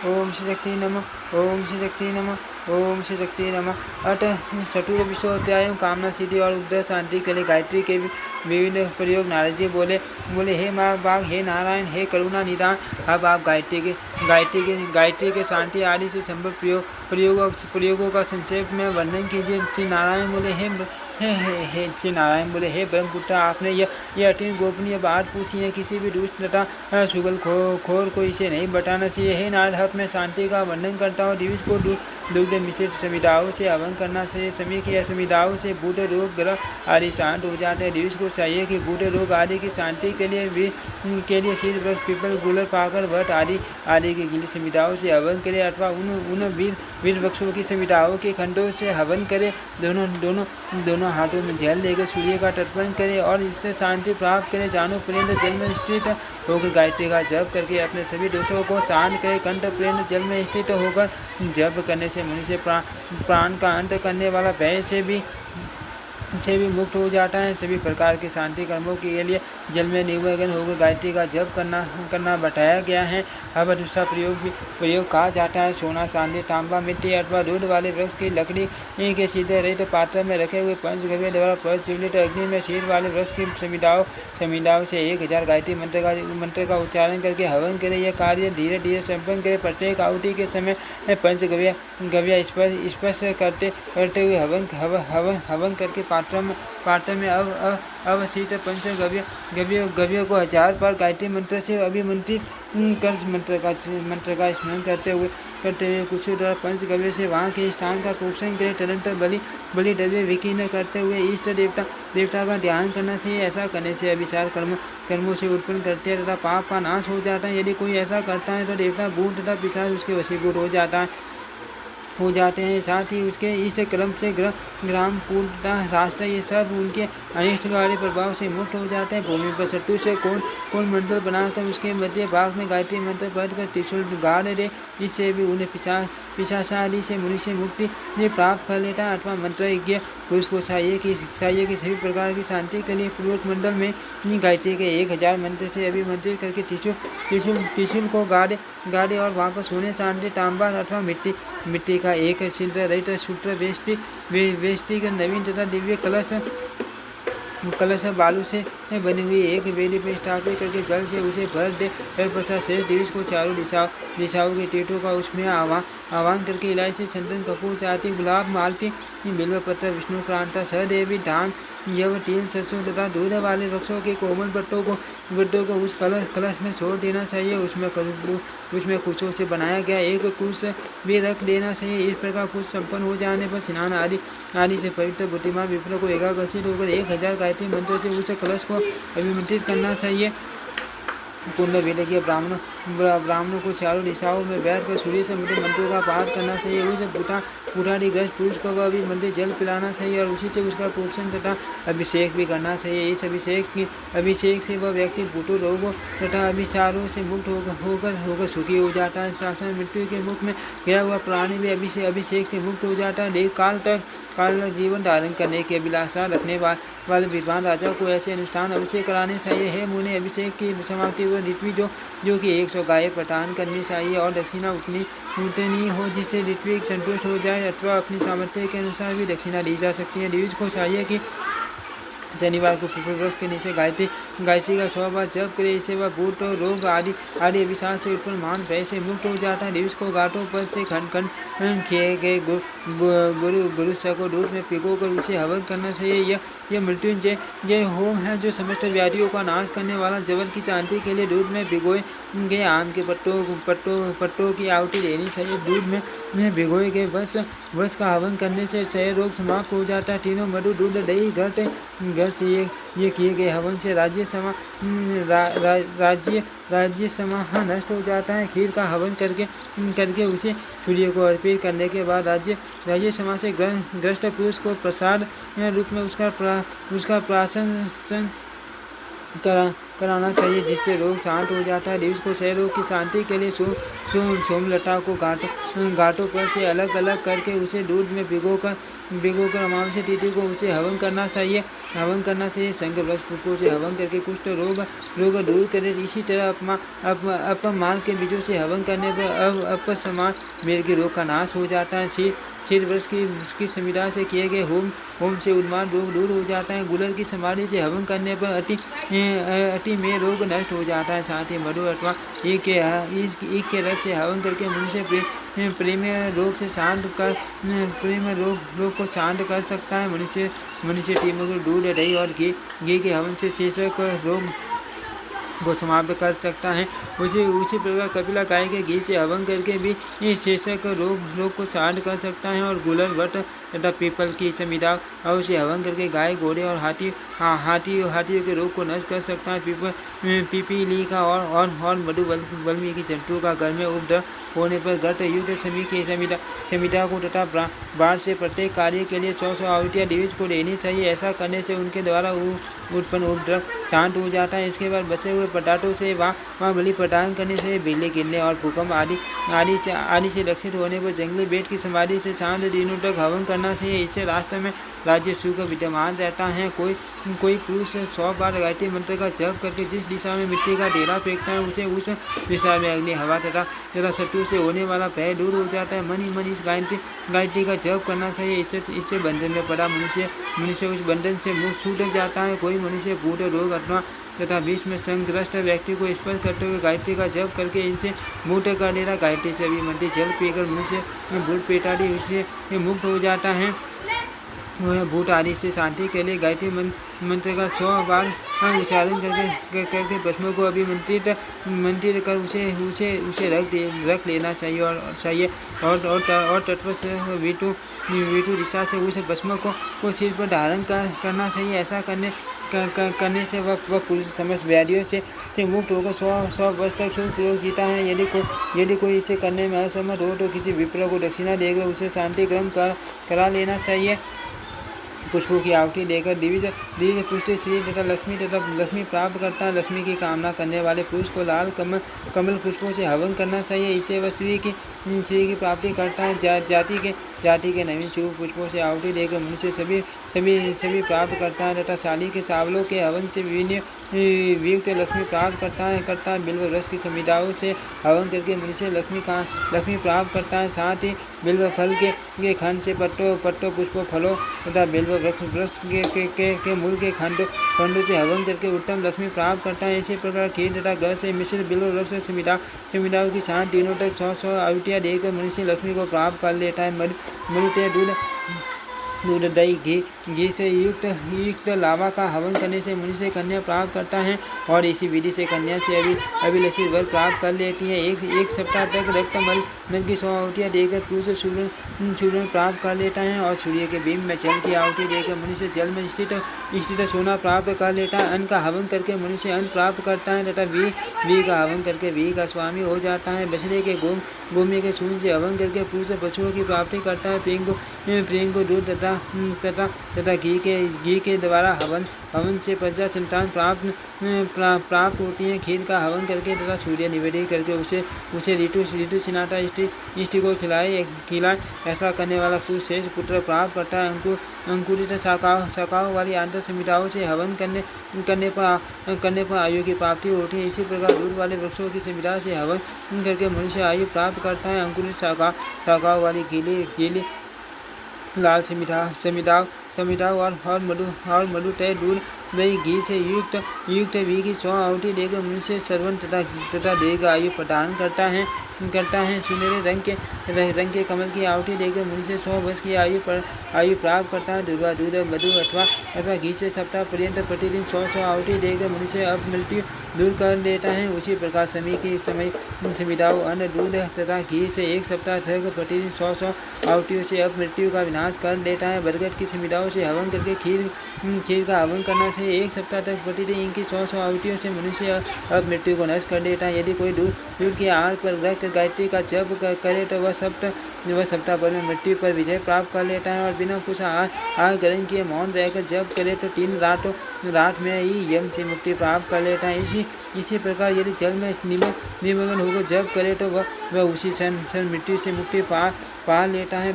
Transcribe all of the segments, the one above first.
ओम श्री शक्ति नमः, ओम श्री शक्ति नमः, ओम श्री शक्ति नमः। अथ चतुर्थ विश्वोध्याय कामना सिद्धि और उदर शांति के लिए गायत्री के विभिन्न प्रयोग। नारद जी बोले हे महाभाग, हे नारायण, हे करुणा निदान। अब आप गायत्री के शांति आदि से संभव प्रयोगों का संक्षेप में वर्णन कीजिए। श्री नारायण बोले श्री नारायण बोले हे ब्रह्मपुत्र, आपने यह अत्यंत गोपनीय बात पूछी है। किसी भी दुष्ट तथा शुगल खोर को इसे नहीं बताना चाहिए। हे नारद, अब मैं शांति का वर्णन करता हूँ। दिवस को दुग्ध मिश्रित समिधाओं से हवन करना चाहिए। समय की समिधाओं से बूढ़े रोग ग्रह आदि शांत हो जाते हैं। दिवस को चाहिए कि बूढ़े रोग आदि की शांति के लिए शील वृक्ष, पीपल, गुलर, पाकर, वट आदि की गिली समिधाओं से हवन करे अथवा उन वीर वृक्षों की समिधाओं के खंडों से हवन करे। दोनों हाथों में जल लेकर सूर्य का तर्पण करे और इससे शांति प्राप्त करे। जानों पर्यंत जल में स्थित होकर गायत्री का जप करके अपने सभी दोषों को शांत करे। कंठ पर्यंत जल में स्थित होकर जप करने से मनुष्य प्राण का अंत करने वाला भय से भी मुक्त हो जाता है। सभी प्रकार के शांति कर्मों के लिए जल में निमग्न होकर गायत्री का जप करना बताया गया है। अब दूसरा प्रयोग कहा जाता है। सोना, चांदी, तांबा, मिट्टी अथवा दूध वाले वृक्ष की लकड़ी के सीधे रहित पात्र में रखे हुए पंचगव्य द्वारा प्रज्वलित अग्नि में शील वाले वृक्ष की समिधाओं से 1000 गायत्री मंत्र का उच्चारण करके हवन करे। यह कार्य धीरे धीरे संपन्न करे। प्रत्येक आहुति के समय पंचगव्य स्पर्श करते हुए हवन करके पात्र में अवशिष्ट पंचगव्यों को 1000 बार गायत्री मंत्र से अभिमंत्रित कर मंत्र का स्मरण करते हुए कुछ द्वारा पंचगव्य से वहाँ के स्थान का पोषण करे। तदंतर बलि द्रव्य विकीर्ण करते हुए इष्ट देवता का ध्यान करना चाहिए। ऐसा करने से अभिसार कर्मों से उत्पन्न करते हैं तथा पाप का नाश हो जाता है। यदि कोई ऐसा करता है तो देवता भूत तथा पिशाच उसके वशीभूत हो जाते हैं। साथ ही उसके इस क्रम से ग्राम, कुल तथा राष्ट्र ये सब उनके अनिष्टकारी प्रभाव से मुक्त हो जाते हैं। भूमि पर चट्टू से कोण मंडल बनाकर उसके मध्य भाग में गायत्री मंत्र पढ़ कर त्रिशूल गाड़ दे। इससे भी उन्हें पिशाचादि से मनुष्य मुक्ति प्राप्त कर लेता है। अथवा मंत्रज्ञ पुरुष को चाहिए कि सभी प्रकार की शांति के लिए पूर्वक मंडल में गायत्री के 1000 मंत्र से अभिमंत्रित करके त्रिशूल को गाड़े और वहाँ पर सोने, चांदी, तांबा अथवा मिट्टी का एक छिद्र रहित सूत्र वेष्टि का नवीन तथा दिव्य कलश बालू से बनी हुई एक वेदी पर स्थापित करके जल से उसे भर दे। तत्पश्चात शेष दिवस को चारों दिशाओं के तीर्थों का उसमें आह्वान करके इलायची, चंदन, कपूर, चाटी, गुलाब, मालती, बिल्वपत्र, विष्णु क्रांता, सहदेवी, धान, यव, तिल, सरसों तथा दूध वाले वृक्षों के कोमल पत्तों को उस कलश में छोड़ देना चाहिए। उसमें कुशों से बनाया गया एक कुश भी रख देना चाहिए। इस प्रकार कुश संपन्न हो जाने पर स्नान आदि से पवित्र बुद्धिमान विप्र को एकाग्रसित होकर 1000 गायत्री मंत्र से उस कलश को अभिमंत्रित करना चाहिए। कुंड वेदज्ञ ब्राह्मणों को चारों दिशाओं में बैठकर सूर्य से मंत्रों का पाठ करना चाहिए। उस पुराधिग्रस्त पुरुष को वह भी मंदिर जल पिलाना चाहिए और उसी से उसका पोषण तथा अभिषेक भी करना चाहिए। इस अभिषेक से वह व्यक्ति बूढ़ों रोगों तथा अभिचारों से मुक्त होकर सुखी हो जाता है। शासन मृत्यु के मुख में गया हुआ प्राणी भी अभिषेक से मुक्त हो जाता है। देव काल तक जीवन धारण करने की अभिलाषा रखने वाले विद्वान राजा को ऐसे अनुष्ठान अभिषेक कराने चाहिए। हे मुनि, अभिषेक की समाप्ति व ऋत्वी जो कि 100 गायें प्रदान करनी चाहिए और दक्षिणा उतनी हो जिससे ऋत्वी संतुष्ट हो जाए अथवा अपनी सामर्थ्य के अनुसार भी दक्षिणा दी जा सकती है। द्विज को चाहिए कि शनिवार को पीपल वृक्ष के नीचे गायत्री का 100 बार जप करे। इससे वह भूत रोग आदि अभिशाप से उत्पन्न मान भय से मुक्त हो जाता है। दिवस को घाटों पर से खंड किए गए गुरु को दूध में पिघोकर उसे हवन करना चाहिए। यह मृत्युंजय होम है जो समस्त व्याधियों का नाश करने वाला। जबल की शांति के लिए दूध में भिगोए गए आम के पत्तों की आहुति देनी चाहिए। दूध में भिगोए गए वश का हवन करने से क्षय रोग समाप्त हो जाता है। तीनों मधु, दूध, दही, घर से ये किए गए हवन से राज्य समाह नष्ट हो जाता है। खीर का हवन करके उसे सूर्य को अर्पित करने के बाद राज्य समाज से ग्रस्त पुरुष को प्रसाद रूप में उसका प्राशन कराना चाहिए, जिससे रोग शांत हो जाता है। डिविज को क्षय रोग की शांति के लिए सोमलता को घाटों पर से अलग अलग करके उसे दूध में भिगोकर अमावस्या तिथि को उसे हवन करना चाहिए। शंकर वृक्ष पुष्पों से हवन करके कुष्ठ रोग दूर करे। इसी तरह अपमान के बीजों से हवन करने पर अपसमान मेर के रोग का नाश हो जाता है। क्षीर वृक्ष की संविधा से किए गए होम से उन्माद रोग दूर हो जाता है। गुलर की समाधि से हवन करने पर अति में रोग नष्ट हो जाता है। साथ ही मधु अथवा ईख के रस से हवन करके मनुष्य प्रेम रोग को शांत कर सकता है। मनुष्य टीमों दूध दही और घी के हवन से शेषक रोग को समाप्त कर सकता है। उसी प्रकार कपिला गाय के घी से हवन करके भी शेषक रोग को शांत कर सकता है। और गुलर वट तथा पीपल की संविधा से हवन करके गाय घोड़े और हाथियों के रोग को नष्ट कर सकता है। पीपीली का और मधु वाल्मीकि जंतु का घर में उपद्रव होने पर घट युक्त सभी की संविधा को तथा बाढ़ से प्रत्येक कार्य के लिए 100 आहुतियाँ डिविज को देनी चाहिए। ऐसा करने से उनके द्वारा उत्पन्न उपद्रव शांत हो जाता है। इसके बाद बचे हुए पटाटों से वहाँ बलि प्रदान करने से बिजली गिरने और भूकंप आदि से लक्षित होने पर जंगली बेट की समाधि से 7 दिनों तक हवन करना चाहिए। इससे रास्ते में राज्य सुख विद्यमान रहता है। कोई पुरुष 100 बार गायत्री मंत्र का जप करके जिस दिशा में मिट्टी का ढेला फेंकता है उसे उस दिशा में अग्नि हवा तथा शत्रु से होने वाला भय दूर हो जाता है। मन ही मन इस गायत्री का जप करना चाहिए। इससे बंधन में पड़ा मनुष्य उस बंधन से मुक्त छूट जाता है। कोई मनुष्य भूत रोग अथवा तथा विष में संग्रस्त व्यक्ति को स्पर्श करते हुए गायत्री का जप करके इनसे मुक्त कर देना। गायत्री से अभिमंत्रित जल पीकर मनुष्य भूत पेट आदि से मुक्त हो जाता है। वह भूत आदि से शांति के लिए गायत्री मंत्र का 100 बार उच्चारण करके भस्म को अभिमंत्रित कर उसे रख लेना चाहिए और तटस्थ विटु दिशा से उस भस्म को सिर पर धारण करना चाहिए। ऐसा करने से वह पुरुष समस्त व्याधियों से मुक्त होकर 100 वर्ष तक सुखपूर्वक जीता है। यदि कोई इसे करने में असमर्थ हो तो किसी विप्र को दक्षिणा देकर उसे शांति ग्रहण करा लेना चाहिए। पुष्पों की आहुति देकर दिव्य पुष्टि श्री तथा लक्ष्मी प्राप्त करता है। लक्ष्मी की कामना करने वाले पुरुष को लाल कमल पुष्पों से हवन करना चाहिए। इससे वह श्री की प्राप्ति करता है। जाति के नवीन शुभ पुष्पों से आहुति देकर मनुष्य सभी प्राप्त करता है तथा शाली के सावलों के हवन से वियुक्त लक्ष्मी प्राप्त करता है। बिल्व वृक्ष की संविधाओं से हवन करके मनुष्य लक्ष्मी प्राप्त करता है। साथ ही बिल्व फल के खंड से पत्तों पुष्पों फलों तथा बिल्व वृक्ष के मूल के खंडों से हवन करके उत्तम लक्ष्मी प्राप्त करता है। इसी प्रकार खीर तथा घर से मिश्रित बिल्व वृक्ष संविधाओं की 7 दिनों तक 100 आहुतियाँ देकर मनुष्य लक्ष्मी को प्राप्त कर लेता है। मरुते दूध दही घी से युक्त लावा का हवन करने से मनुष्य कन्या प्राप्त करता है और इसी विधि से कन्या से अभिलषित वर प्राप्त कर लेती है। एक सप्ताह तक रक्त मल की 100 आहुतियाँ देकर पुरुष सूर्य प्राप्त कर लेता है और सूर्य के बिंब में जल की आहुति देकर मनुष्य जल में स्थित सोना प्राप्त कर लेता है। अन्न का हवन करके मनुष्य अन्न प्राप्त करता है तथा वी का हवन करके वी का स्वामी हो जाता है। बछड़े के गोमे के सून से हवन करके पुरुष पशुओं की प्राप्ति करता है। प्रेम को दूध तथा घी के द्वारा हवन से प्रजा संतान प्राप्त होती है। खीर का हवन करके तथा सूर्य निवेदित करके उसे ऋतु चिनाता इष्टि को खिलाए। ऐसा करने वाला पुरुष शेष पुत्र प्राप्त करता है। अंकुरित शाखाओं वाली आंतर संविधाओं से हवन करने पर आयु की प्राप्ति होती है। इसी प्रकार दूध वाले वृक्षों की संविधा से हवन करके मनुष्य आयु प्राप्त करता है। अंकुरित शाखाओं वाली गीली लाल संविधाओं और मधु तय दूध दही घी से युक्त वी की 100 आहुति देकर मनुष्य श्रवण तथा दीर्घ आयु प्रदान करता है। सुनहरे रंग के कमल की आहुति देकर मनुष्य 100 वर्ष की आयु प्राप्त करता है। दुर्वा दूध मधु अथवा घी से सप्ताह पर्यंत प्रतिदिन 100 आहुति देकर मनुष्य अपमृत्यु दूर कर देता है। उसी प्रकार समय की संविधाओं अन्न दूध तथा घी से 1 सप्ताह तक प्रतिदिन 100 आहुतियों से अपमृत्यु का विनाश कर देता है। बरगद की संविधाओं समिधाओं से हवन करके खीर का हवन करना चाहिए। 1 सप्ताह तक प्रतिदिन इनकी 100 आहुतियों से मनुष्य अब मृत्यु को नष्ट कर देता है। यदि कोई दूध के आहार पर रख गायत्री का जप करे तो वह सप्ताह भर में मृत्यु पर विजय प्राप्त कर लेता है। और बिना कुछ आहार ग्रहण किए मौन रहकर जप करे तो 3 रात में ही यम से मुक्ति प्राप्त कर लेता है। इसी प्रकार यदि जल में निमग्न होकर जप करे तो वह उसी क्षण मृत्यु से मुक्ति पा लेता है।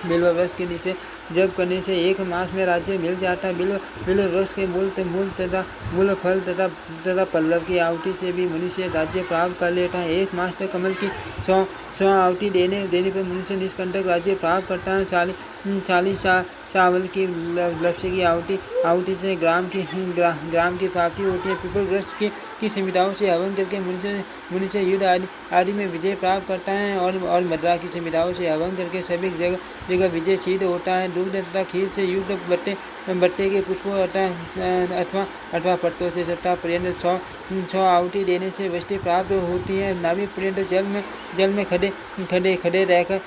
बिल्व वृक्ष के नीचे जप करने से 1 मास में राज्य मिल जाता है। बिल्व वृक्ष के मूल तथा मूल फल तथा पल्लव की आहुति से भी मनुष्य राज्य प्राप्त कर लेता है। 1 मास तक कमल की 100 आहुति देने पर मनुष्य निष्कंटक राज्य प्राप्त करता है। 40 चावल की लक्ष्य की आहुति से ग्राम की प्राप्ति होती है। पीपल वृक्ष की संविधाओं से हवन करके मनुष्य युद्ध आदि में विजय प्राप्त करता है। और मदरा की संविधाओं से हवन करके सभी जगह विजय सिद्ध होता है। दूध तथा खीर से युक्त बट्टे के पुष्पों अथवा पत्तों से सप्ताह पर्यंत 100 आहुति देने से वृष्टि प्राप्त होती है। नाभि पर्यंत जल में खड़े रहकर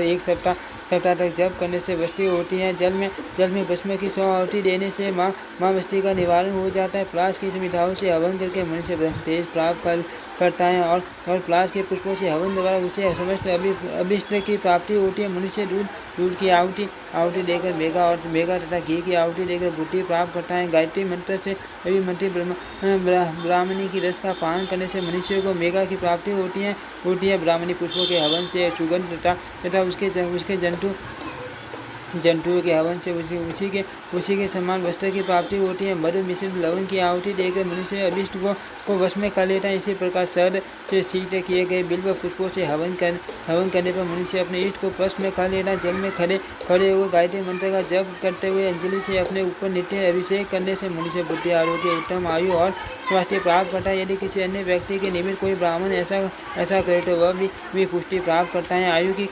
1 सप्ताह तक जप करने से वृष्टि होती है। जल में भस्म की 100 आहुति देने से माँ वृष्टि का निवारण हो जाता है। प्लास की संविधाओं से हवन करके मनुष्य तेज प्राप्त करता है। और प्लास के पुष्पों से हवन द्वारा उसे समस्त अभिष्ट की प्राप्ति होती है। मनुष्य दूध की आहुति देकर मेघा तथा घी की आहुति देकर बुद्धि प्राप्त करता है। गायत्री मंत्र से अभिमंत्री ब्राह्मणी की रस का पान करने से मनुष्य को मेघा की प्राप्ति होती है। ब्राह्मणी पुष्पों के हवन से सुगंध तथा उसके जंतुओं के हवन से उसी के समान वस्त्र की प्राप्ति होती है। मधु मिश्रित लवण की आहुति देकर मनुष्य अभिष्ट को वश में कर लेता है। इसी प्रकार शहद से शीत किए गए बिल्व पुष्पों से हवन करने पर मनुष्य अपने इष्ट को वश में कर लेता है। जल में खड़े हुए गायत्री मंत्र का जप करते हुए अंजलि से अपने ऊपर नित्य अभिषेक करने से मनुष्य बुद्धि आरोग्य उत्तम आयु और स्वास्थ्य प्राप्त करता है। यदि किसी अन्य व्यक्ति के निमित्त कोई ब्राह्मण ऐसा करे तो वह भी पुष्टि प्राप्त करता है। आयु की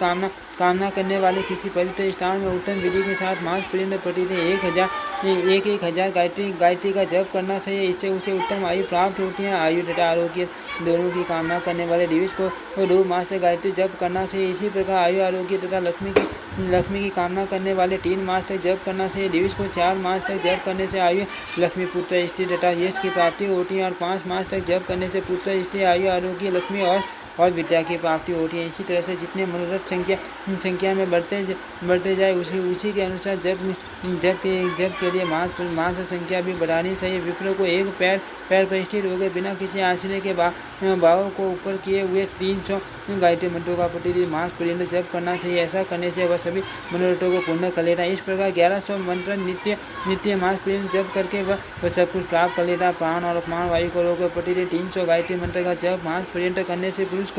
कामना करने वाले किसी पवित्र स्थान में उत्तम विधि के साथ मास पर्यंत प्रतिदिन 1000 गायत्री का जप करना चाहिए। इससे उसे उत्तम आयु प्राप्त होती है। आयु तथा आरोग्य दोनों की कामना करने वाले दिवस को 2 मास तक गायत्री जप करना चाहिए। इसी प्रकार आयु आरोग्य तथा लक्ष्मी की कामना करने वाले 3 मास तक जप करना चाहिए। दिवस को 4 मास तक जप करने से आयु लक्ष्मी पुत्र स्त्री तथा यश की प्राप्ति होती है। और 5 मास तक जप करने से पुत्र स्त्री आयु आरोग्य लक्ष्मी और विद्या की प्राप्ति होती है। इसी तरह से जितने मनोरथ संख्या में बढ़ते जाए उसी के अनुसार जप के लिए मास संख्या भी बढ़ानी चाहिए। विप्र को एक पैर पर स्थिर होकर बिना किसी आश्रय के भावों को ऊपर किए हुए 300 गायत्री मंत्रों का प्रतिदिन मास पर्यंत जप करना चाहिए। ऐसा करने से वह सभी मनोरथों को पूर्ण कर लेता है। इस प्रकार 1100 मंत्र नित्य मास पर्यंत जप करके वह सब कुछ प्राप्त कर लेता है। प्राण और अपमान वायु को रोककर प्रतिदिन 300 गायत्री मंत्र का जप मास पर्यंत करने से पुरुष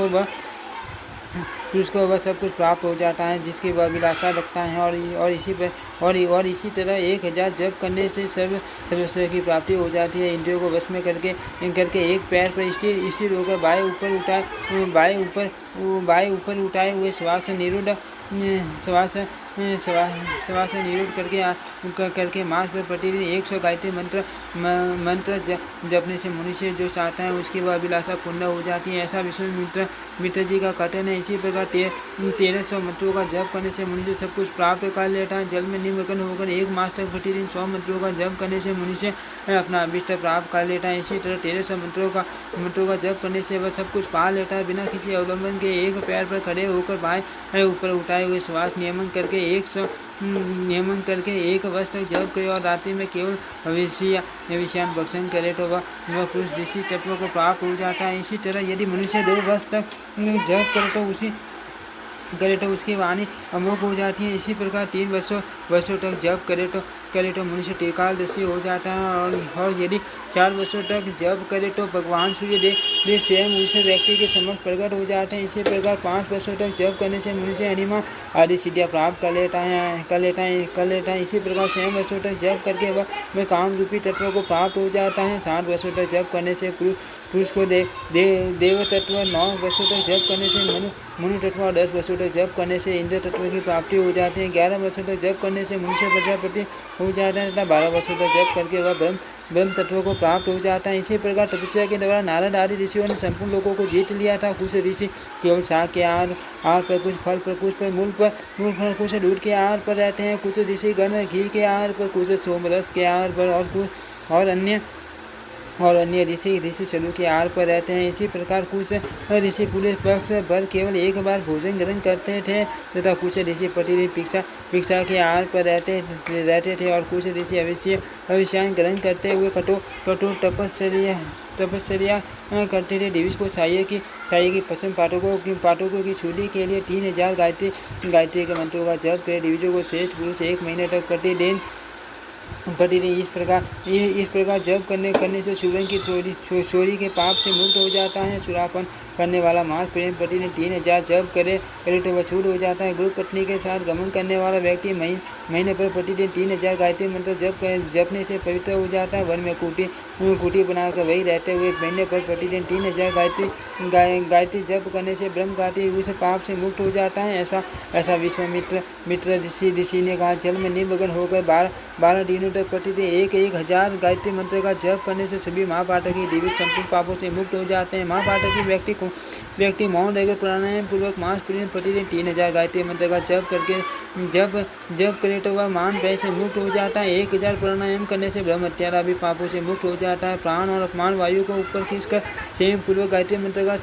को वह सब कुछ प्राप्त हो जाता है जिसकी वह अभिलाषा रखता है। और इसी तरह 1000 जप करने से सर्वस्व की प्राप्ति हो जाती है। इंद्रियों को वश में करके एक पैर पर स्थिर होकर बाएं ऊपर उठाए हुए श्वास निरुद्ध करके मास पर प्रतिदिन 100 गायत्री मंत्र जपने से मनुष्य जो चाहता है उसकी वह अभिलाषा पूर्ण हो जाती है। ऐसा विश्वामित्र जी का कथन है। इसी प्रकार 1300 मंत्रों का जप करने से मनुष्य सब कुछ प्राप्त कर लेता है। जल में निमग्न होकर 1 मास तक प्रतिदिन 100 मंत्रों का जप करने से मनुष्य अपना अभिष्ट प्राप्त कर लेता है। इसी तरह 1300 मंत्रों का जप करने से वह सब कुछ पा लेता है। बिना किसी अवलंबन के एक पैर पर खड़े होकर बाएं ऊपर उठाए हुए श्वास नियमन करके 1 वर्ष तक जप करे और रात्रि में केवल भविष्यान भक्षण करे तो वह पुरुष ऋषि तत्व को प्राप्त हो जाता है। इसी तरह यदि मनुष्य 2 वर्ष तक जप करे तो उसकी वाणी अमोघ हो जाती है। इसी प्रकार 3 वर्षों तक जप करे तो मनुष्य त्रिकालदर्शी हो जाता है। और यदि 4 वर्षों तक जप करे तो भगवान सूर्य देव स्वयं उस व्यक्ति के समक्ष प्रकट हो जाते हैं। इसी प्रकार 5 वर्षों तक जप करने से मनुष्य अनिमा आदि सिद्धियाँ प्राप्त कर लेता है। इसी प्रकार 6 वर्षों तक जप करके वह काम रूपी तत्व को प्राप्त हो जाता है। 7 वर्षों तक जप करने से पुरुष को देव तत्व, 9 वर्षों तक जप करने से मनु तत्व और 10 वर्षों तक जप करने से इंद्र तत्व की प्राप्ति हो जाती है। 11 वर्षों तक जप करने से मनुष्य प्रजापति हो जाता है तथा 12 वर्षों तक जप करके वह ब्रह्म तत्व को प्राप्त हो जाता है। इसी प्रकार तपस्या के द्वारा नारद आदि ऋषियों ने संपूर्ण लोगों को जीत लिया था। कुछ ऋषि केवल शाक के आहार पर, कुछ फल पर, कुछ पर मूल पर, कुछ दूध के आहार पर रहते हैं। कुछ ऋषि गण घी के आहार पर, कुछ सोमरस के आहार पर और अन्य ऋषि सलू के आहार पर रहते हैं। इसी प्रकार कुछ ऋषि पूरे पक्ष भर केवल एक बार भोजन ग्रहण करते थे तथा कुछ ऋषि प्रतिदिन भिक्षा के आहार पर रहते थे और कुछ ऋषि अविष्यान ग्रहण करते हुए कठोर तपस्या करते थे। दिविज को चाहिए कि पश्चिम पाठकों की शुद्धि के लिए 3000 गायत्री के मंत्रों का जप करे। दिविजों को श्रेष्ठ पुरुष 1 महीने तक प्रतिदिन इस प्रकार जप करने से शुभन की चोरी के पाप से मुक्त हो जाता है। चुरापन करने वाला मास प्रेम प्रतिदिन 3000 जप करे तो वह छूट हो जाता है। गुरु पत्नी के साथ गमन करने वाला व्यक्ति महीने पर प्रतिदिन 3000 गायत्री मंत्र जपने से पवित्र हो जाता है। वन में कुटी बनाकर वही रहते हुए महीने पर प्रतिदिन 3000 गायत्री जप करने से ब्रह्म गायत्री उस पाप से मुक्त हो जाता है। ऐसा विश्वामित्र ऋषि ने कहा। जल में निमग्न होकर 12 दिनों तक प्रतिदिन 1000 गायत्री मंत्र का जप करने से सभी महापाठकी दिव्य संपूर्ण पापों से मुक्त हो जाते हैं। महापाठकी व्यक्ति मौन रहकर प्राणायाम पूर्वक मास प्रतिदिन 3000 गायत्री मंत्र का जप करे तो वह मान भय से मुक्त हो जाता है। 1000 प्राणायाम करने से ब्रह्म हत्या भी पापों से मुक्त हो जाता है। प्राण और अपमान वायु को ऊपर खींचकर संयम पूर्वक गायत्री मंत्र का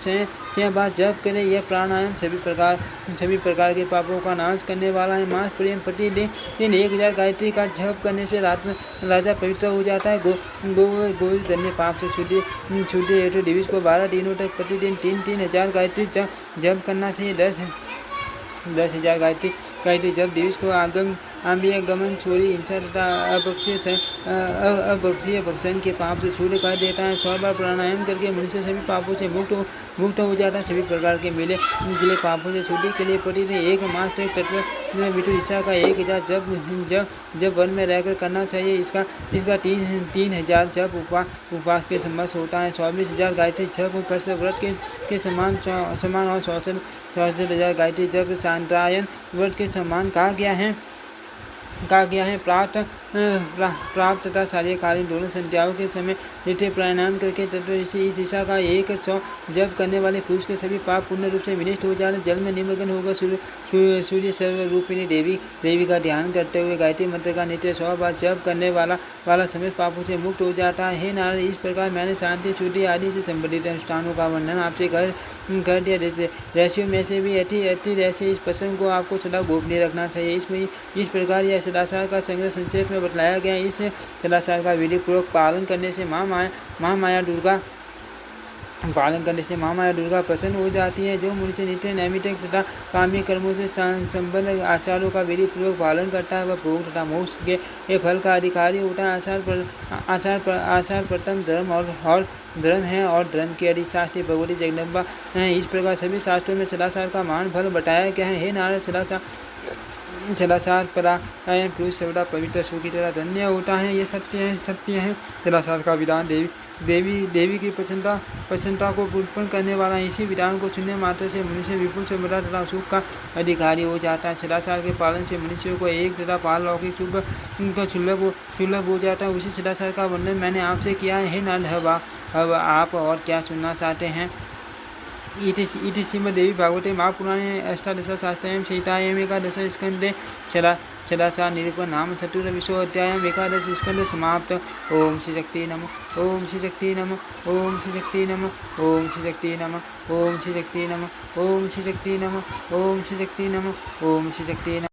6 बार जप करे। यह प्राणायाम सभी प्रकार के पापों का नाश करने वाला है। मास प्रतिदिन 1000 गायत्री का जप करने से राजा पवित्र हो जाता है। गोधन्य पाप से शुद्धि हेतु दिविज को 12 दिनों तक प्रतिदिन 3000 गायत्री जप करना चाहिए। 10,000 गायत्री जब दिविज को आम्बीय गमन चोरी हिंसा तथा अपक्षीय भक्षण के पाप से छूट कर देता है। 100 बार प्राणायाम करके मनुष्य सभी पापों से मुक्त हो जाता है। सभी प्रकार के गिले पापों से शुद्धि के लिए प्रतिदिन 1 मास तक तत्व विष्णु ईसा का 1000 जब वन में रहकर करना चाहिए। इसका 3000 जब उपवास के सम्मत होता है। 24,000 गायत्री जब कश्यप व्रत के समान और 64,000 गायत्री जब सांत्रायण व्रत के समान कहा गया है। प्राप्त तथा शारीकालीन दोनों संध्याओं के समय नित्य प्राणायाम करके तत्व इस दिशा का 100 जप करने वाले पुरुष के सभी पाप पूर्ण रूप से विनष्ट हो जाते। जल में निमग्न होकर सूर्य सर्वरूपिणी देवी का ध्यान करते हुए गायत्री मंत्र का नित्य 100 बार जप करने वाला समेत पापों से मुक्त हो जाता है। हे नारद, इस प्रकार मैंने शांति शुद्धि आदि से संबंधित अनुष्ठानों का वर्णन आपसे कर दिया। रहस्यों में से भी अति रहस्य इस प्रसंग को आपको सदा गोपनीय रखना चाहिए। इसमें इस प्रकार यह सदाचार का संग्रह संक्षेप में बतलाया गया। इस सदाचार का विधि पूर्वक पालन करने से महामाया दुर्गा प्रसन्न हो जाती है। जो मनुष्य नित्य नैमित्तिक तथा काम्य कर्मों से संबंध आचारों का विधि पूर्वक पालन करता है वह भोग तथा मोक्ष के फल का अधिकारी होता है। आचार प्रथम धर्म और धर्म है और धर्म की अधिशास्त्री भगवती जगदम्बा है। इस प्रकार सभी शास्त्रों में सदाचार का महान फल बताया गया है। हे नारद, सदाचार परायण पुरुष सर्वदा पवित्र सुखी तरह धन्य होता है। ये सत्य है। सदाचार का विधान देवी की प्रसन्नता को उत्पन्न करने वाला है। इसी विधान को सुनने मात्र से मनुष्य विपुल संपदा तथा सुख का अधिकारी हो जाता है। सदाचार के पालन से मनुष्य को एक तथा पारलौकिक सुख सुलभ हो जाता है। उसी सदाचार का वर्णन मैंने आपसे किया है। हे नारद, अब आप और क्या सुनना चाहते हैं? इति श्रीमद्देवी भागवते महापुराणे अष्टादशशास्त्रायां संहितायाम् एकादश स्कन्धे सदाचार निरूपण नाम चतुर्विंशोऽध्यायः एकादश स्कन्ध समाप्त। ओम श्री शक्ति नमः। ओम श्री शक्ति नमः। ओम श्री शक्ति नमः। ओम श्री शक्ति नमः। ओम श्री शक्ति नमः। ओम श्री शक्ति नमः। ओम श्री शक्ति नमः। ओम श्री शक्ति नमः।